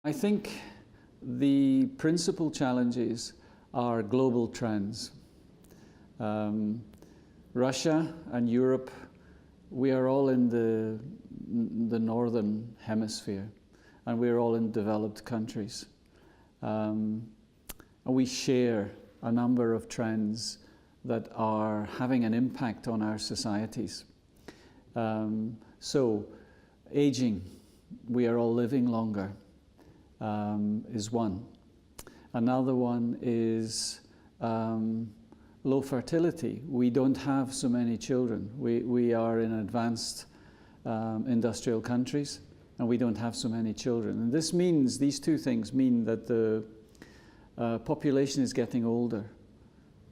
I think the principal challenges are global trends. Russia and Europe, we are all in the northern hemisphere, and we're all in developed countries. And we share a number of trends that are having an impact on our societies. So, aging, we are all living longer, is one. Another one is low fertility. We don't have so many children. We are in advanced industrial countries, and we don't have so many children. And this means, these two things mean that the population is getting older.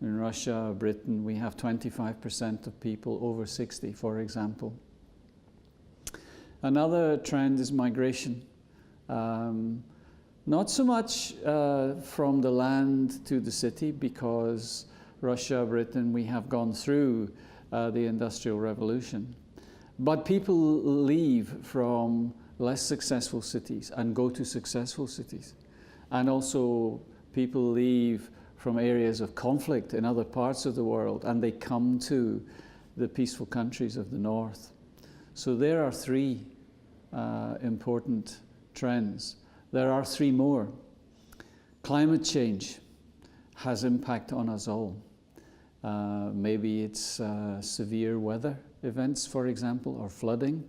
In Russia, Britain, we have 25% of people over 60, for example. Another trend is migration. Not so much from the land to the city, because Russia, Britain, we have gone through the Industrial Revolution. But people leave from less successful cities and go to successful cities. And also people leave from areas of conflict in other parts of the world, and they come to the peaceful countries of the north. So there are three important trends. There are three more. Climate change has impact on us all. Maybe it's severe weather events, for example, or flooding.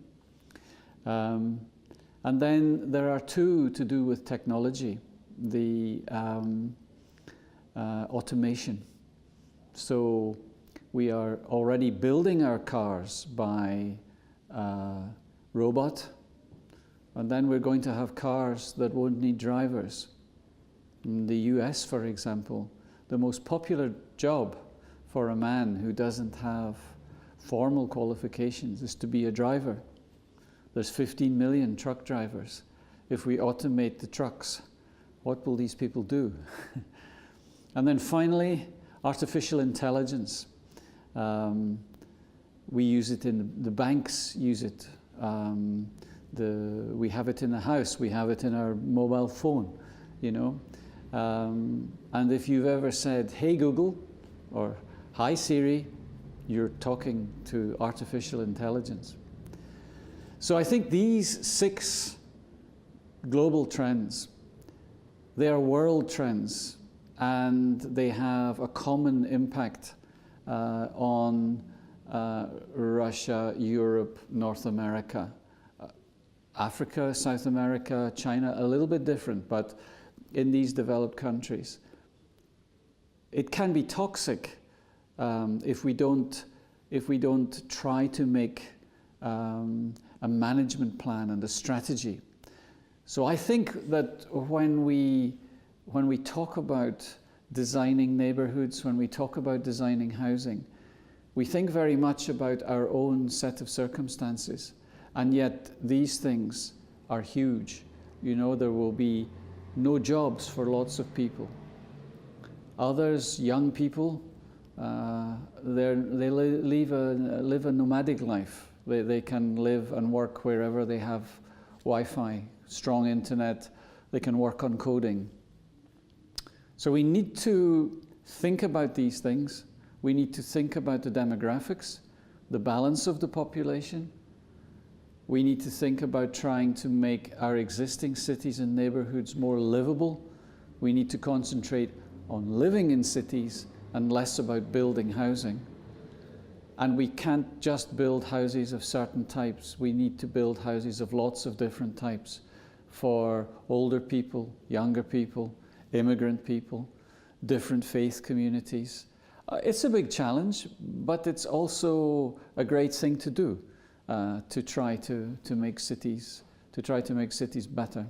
And then there are two to do with technology. The automation. So we are already building our cars by robot, and then we're going to have cars that won't need drivers. In the US, for example, the most popular job for a man who doesn't have formal qualifications is to be a driver. There's 15 million truck drivers. If we automate the trucks, what will these people do? And then finally, artificial intelligence. We use it the banks use it. We have it in the house, we have it in our mobile phone, you know. And if you've ever said, "Hey Google," or "Hi Siri," you're talking to artificial intelligence. So I think these 6 global trends, they are world trends, and they have a common impact on Russia, Europe, North America, Africa, South America, China, a little bit different, but in these developed countries. It can be toxic if we don't try to make a management plan and a strategy. So I think that when we talk about designing neighborhoods, when we talk about designing housing, we think very much about our own set of circumstances, and yet these things are huge. You know, there will be no jobs for lots of people. Others, young people, they live a nomadic life. They can live and work wherever they have Wi-Fi, strong internet. They can work on coding. So we need to think about these things. We need to think about the demographics, the balance of the population. We need to think about trying to make our existing cities and neighborhoods more livable. We need to concentrate on living in cities and less about building housing. And we can't just build houses of certain types. We need to build houses of lots of different types for older people, younger people, immigrant people, different faith communities. It's a big challenge, but it's also a great thing to do, to try to make cities better.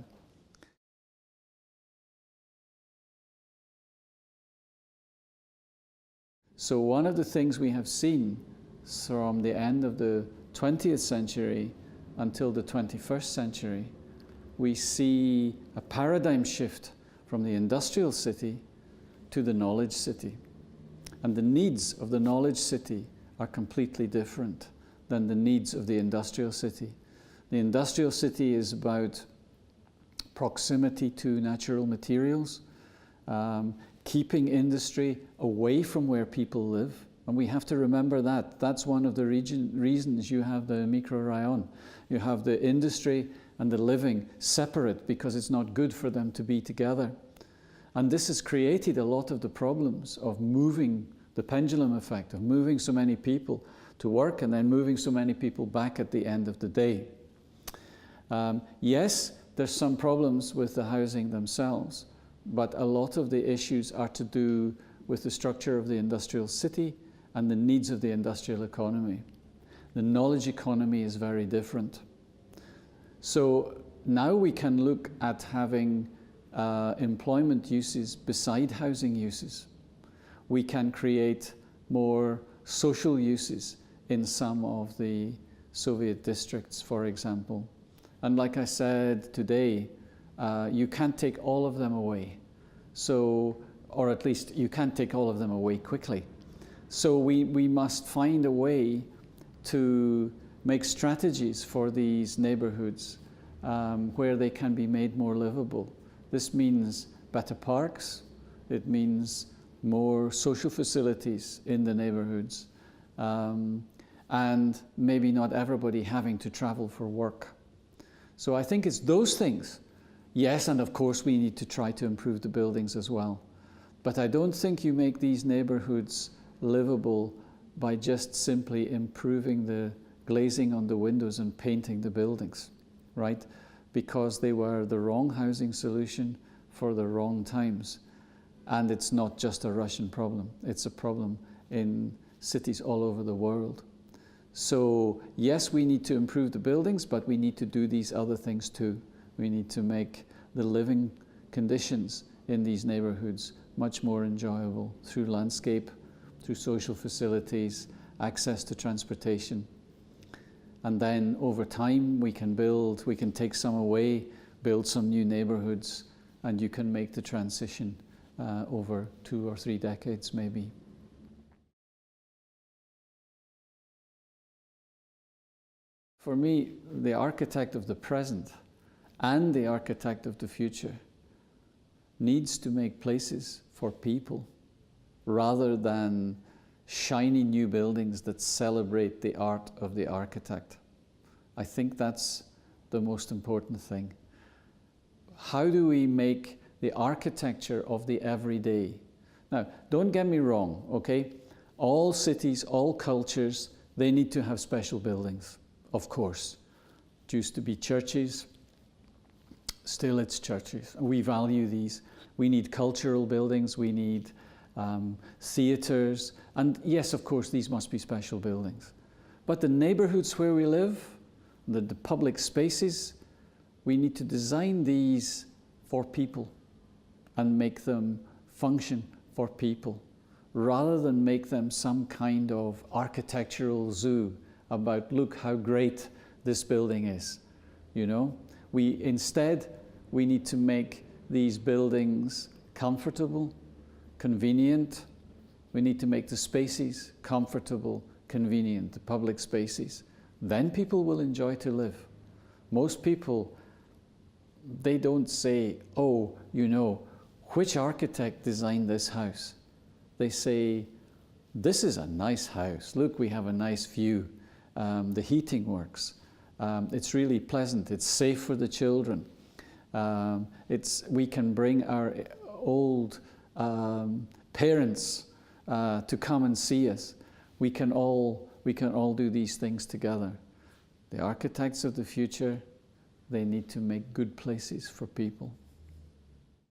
So one of the things we have seen from the end of the 20th century until the 21st century, we see a paradigm shift from the industrial city to the knowledge city. And the needs of the knowledge city are completely different than the needs of the industrial city. The industrial city is about proximity to natural materials, keeping industry away from where people live. And we have to remember that. That's one of the reasons you have the microrayon. You have the industry and the living separate because it's not good for them to be together. And this has created a lot of the problems of moving, the pendulum effect, of moving so many people to work and then moving so many people back at the end of the day. Yes, there's some problems with the housing themselves, but a lot of the issues are to do with the structure of the industrial city and the needs of the industrial economy. The knowledge economy is very different. So now we can look at having employment uses beside housing uses. We can create more social uses in some of the Soviet districts, for example. And like I said today, you can't take all of them away. So, or at least you can't take all of them away quickly. So we must find a way to make strategies for these neighborhoods where they can be made more livable. This means better parks, it means more social facilities in the neighborhoods, and maybe not everybody having to travel for work. So I think it's those things. Yes, and of course we need to try to improve the buildings as well. But I don't think you make these neighborhoods livable by just simply improving the glazing on the windows and painting the buildings, right? Because they were the wrong housing solution for the wrong times. And it's not just a Russian problem, it's a problem in cities all over the world. So yes, we need to improve the buildings, but we need to do these other things too. We need to make the living conditions in these neighborhoods much more enjoyable through landscape, through social facilities, access to transportation. And then over time we can take some away, build some new neighborhoods, and you can make the transition over 2 or 3 decades maybe. For me, the architect of the present and the architect of the future needs to make places for people rather than shiny new buildings that celebrate the art of the architect. I think that's the most important thing. How do we make the architecture of the everyday? Now, don't get me wrong, okay? All cities, all cultures, they need to have special buildings, of course. It used to be churches, still it's churches. We value these. We need cultural buildings, we need theatres, and yes, of course, these must be special buildings. But the neighbourhoods where we live, the public spaces, we need to design these for people and make them function for people, rather than make them some kind of architectural zoo about, look how great this building is, you know? Instead, we need to make these buildings comfortable, convenient. We need to make the spaces comfortable, convenient, the public spaces. Then people will enjoy to live. Most people, they don't say, oh, you know, which architect designed this house? They say, this is a nice house. Look, we have a nice view. The heating works. It's really pleasant. It's safe for the children. We can bring our old parents to come and see us. We can all do these things together. The architects of the future, they need to make good places for people.